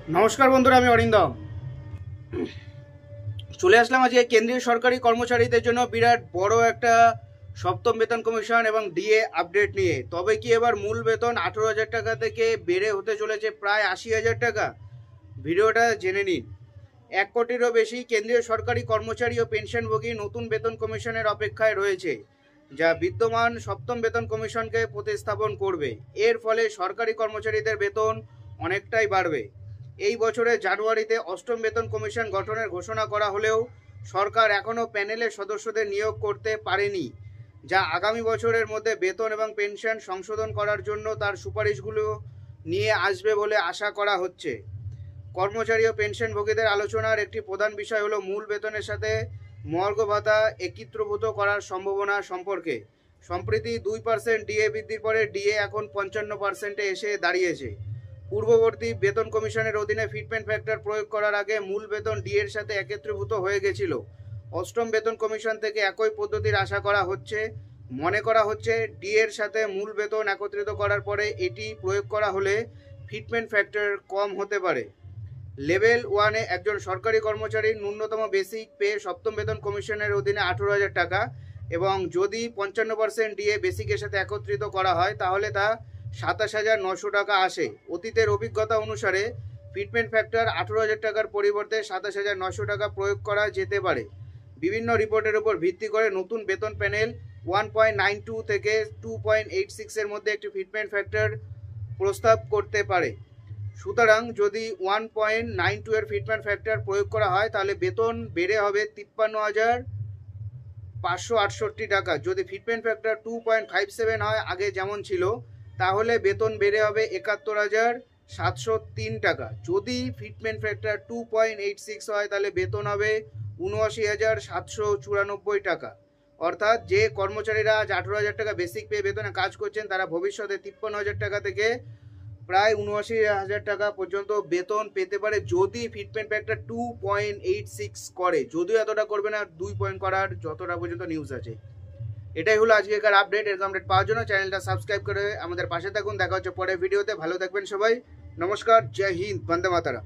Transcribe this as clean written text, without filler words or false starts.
নমস্কার বন্ধুরা, আমি অরিন্দম চলে আসলাম আজকে কেন্দ্রীয় সরকারি কর্মচারীদের জন্য বিরাট বড় একটা সপ্তম বেতন কমিশন এবং ডিএ আপডেট নিয়ে। তবে কি এবার মূল বেতন 18,000 টাকা থেকে বেড়ে হতে চলেছে প্রায় 80,000 টাকা? ভিডিওটা জেনে নিন। 1 কোটিরও বেশি কেন্দ্রীয় সরকারি কর্মচারী ও পেনশনভোগী নতুন বেতন কমিশনের অপেক্ষায় রয়েছে, যা বিদ্যমান সপ্তম বেতন কমিশনকে প্রতিস্থাপন করবে। এর ফলে সরকারি কর্মচারীদের বেতন অনেকটাই বাড়বে। এই বছরের জানুয়ারিতে অষ্টম বেতন কমিশন গঠনের ঘোষণা করা হলেও সরকার এখনও প্যানেলের সদস্যদের নিয়োগ করতে পারেনি, যা আগামী বছরের মধ্যে বেতন এবং পেনশন সংশোধন করার জন্য তার সুপারিশগুলো নিয়ে আসবে বলে আশা করা হচ্ছে। কর্মচারী ও পেনশনভোগীদের আলোচনার একটি প্রধান বিষয় হলো মূল বেতনের সাথে মহার্ঘ ভাতা একীভূত করার সম্ভাবনা সম্পর্কে। সম্প্রতি 2% ডিএ বৃদ্ধির পরে ডিএ এখন 55%-এ এসে দাঁড়িয়েছে। পূর্ববর্তী বেতন কমিশনের অধীনে ফিটমেন্ট ফ্যাক্টর প্রয়োগ করার আগে মূল বেতন ডিএর সাথে একত্রীভূত হয়ে গেছিল। অষ্টম বেতন কমিশন থেকে একই পদ্ধতির আশা করা হচ্ছে। মনে করা হচ্ছে ডিএর সাথে মূল বেতন একত্রিত করার পরে এটি প্রয়োগ করা হলে ফিটমেন্ট ফ্যাক্টর কম হতে পারে। লেভেল 1-এ একজন সরকারি কর্মচারীর ন্যূনতম বেসিক পে সপ্তম বেতন কমিশনের অধীনে 18,000 টাকা, এবং যদি 55% ডিএ বেসিকের সাথে একত্রিত করা হয় তাহলে তা 27,900 টাকা আসে। অতীতের অভিজ্ঞতা অনুসারে ফিটমেন্ট ফ্যাক্টর 18,000 টাকার পরিবর্তে 27,900 টাকা প্রয়োগ করা যেতে পারে। বিভিন্ন রিপোর্টের উপর ভিত্তি করে নতুন বেতন প্যানেল 1.92 থেকে 2.86 এর মধ্যে একটি ফিটমেন্ট ফ্যাক্টর প্রস্তাব করতে পারে। সুতরাং যদি 1.92 এর ফিটমেন্ট ফ্যাক্টর প্রয়োগ করা হয় তাহলে বেতন বেড়ে হবে 53,568 টাকা। যদি ফিটমেন্ট ফ্যাক্টর 2.57 হয় আগে যেমন ছিল, তাহলে বেতন বেড়ে হবে 71,703 টাকা। যদি ফিটমেন্ট ফ্যাক্টর 2.86 হয় তাহলে বেতন হবে 79,794 টাকা। অর্থাৎ যে কর্মচারীরা আজ 18,000 টাকা বেসিক পে বেতনে কাজ করছেন তারা ভবিষ্যতে 53,000 টাকা থেকে প্রায় 79,000 টাকা পর্যন্ত বেতন পেতে পারে, যদি ফিটমেন্ট ফ্যাক্টর 2.86 করে। যদিও এতটা করবে না, 2 পয়েন্ট করার যতটা পর্যন্ত নিউজ আছে। এটাই হলো আজকের আপডেট। এরকম আপডেট পাওয়ার জন্য চ্যানেলটা সাবস্ক্রাইব করে আমাদের পাশে থাকুন। দেখা হচ্ছে পরের ভিডিওতে। ভালো থাকবেন সবাই। নমস্কার, জয় হিন্দ, বন্দে মাতরম।